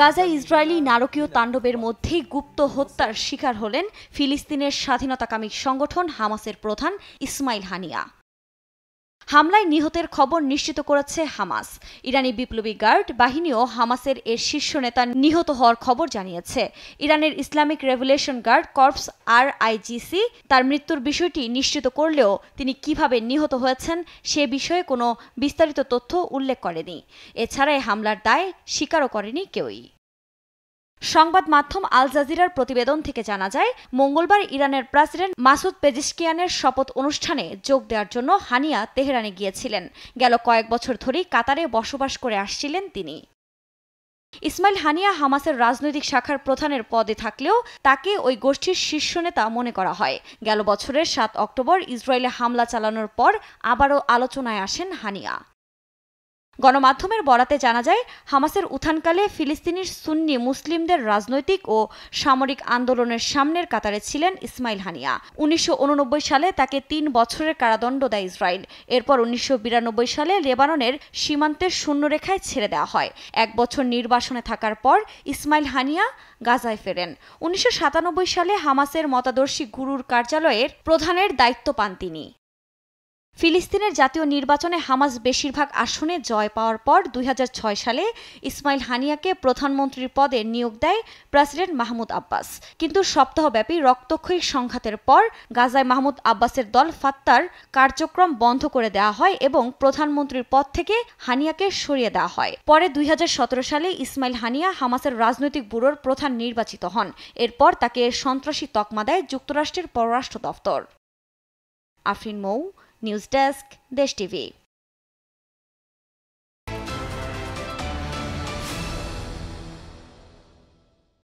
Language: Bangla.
গাজায় ইসরায়েলি নারকীয় তাণ্ডবের মধ্যেই গুপ্ত হত্যার শিকার হলেন ফিলিস্তিনের স্বাধীনতাকামী সংগঠন হামাসের প্রধান ইসমাইল হানিয়া। হামলায় নিহতের খবর নিশ্চিত করেছে হামাস। ইরানি বিপ্লবী গার্ড বাহিনীও হামাসের এর শীর্ষ নেতা নিহত হওয়ার খবর জানিয়েছে। ইরানের Islamic revolution guard corps RIGC তার মৃত্যুর বিষয়টি নিশ্চিত করলেও তিনি কিভাবে নিহত হয়েছেন সে বিষয়ে কোনো বিস্তারিত তথ্য উল্লেখ করেনি। এছাড়া এই হামলার দায় স্বীকারও করেনি কেউই। সংবাদ মাধ্যম আল জাজিরার প্রতিবেদন থেকে জানা যায়, মঙ্গলবার ইরানের প্রেসিডেন্ট মাসুদ পেজিশকিয়ানের শপথ অনুষ্ঠানে যোগ দেওয়ার জন্য হানিয়া তেহরানে গিয়েছিলেন। গেল কয়েক বছর ধরেই কাতারে বসবাস করে আসছিলেন তিনি। ইসমাইল হানিয়া হামাসের রাজনৈতিক শাখার প্রধানের পদে থাকলেও তাকে ওই গোষ্ঠীর শীর্ষ নেতা মনে করা হয়। গেল বছরের 7 অক্টোবর ইসরায়েলে হামলা চালানোর পর আবারও আলোচনায় আসেন হানিয়া। গণমাধ্যমের বরাতে জানা যায়, হামাসের উত্থানকালে ফিলিস্তিনি সুন্নি মুসলিমদের রাজনৈতিক ও সামরিক আন্দোলনের সামনের কাতারে ছিলেন ইসমাইল হানিয়া। 1989 সালে তাকে 3 বছরের কারাদণ্ড দেয় ইসরায়েল। এরপর 1992 সালে লেবাননের সীমান্তের শূন্যরেখায় ছেড়ে দেওয়া হয়। 1 বছর নির্বাসনে থাকার পর ইসমাইল হানিয়া গাজায় ফেরেন। 1997 সালে হামাসের মতাদর্শী গুরুর কার্যালয়ের প্রধানের দায়িত্ব পান তিনি। ফিলিস্তিনের জাতীয় নির্বাচনে হামাস বেশিরভাগ আসনে জয় পাওয়ার পর 2006 সালে ইসমাইল হানিয়াকে প্রধানমন্ত্রীর পদে নিয়োগ দেয় প্রেসিডেন্ট মাহমুদ আব্বাস। কিন্তু সপ্তাহব্যাপী রক্তক্ষয়ী সংঘাতের পর গাজায় মাহমুদ আব্বাসের দল ফাত্তার কার্যক্রম বন্ধ করে দেওয়া হয় এবং প্রধানমন্ত্রীর পদ থেকে হানিয়াকে সরিয়ে দেওয়া হয়। পরে 2017 সালে ইসমাইল হানিয়া হামাসের রাজনৈতিক ব্যুরোর প্রধান নির্বাচিত হন। এরপর তাকে সন্ত্রাসী তকমা দেয় যুক্তরাষ্ট্রের পররাষ্ট্র দফতর। আফরিন মৌ, নিউজ ডেস্ক, দেশ টিভি।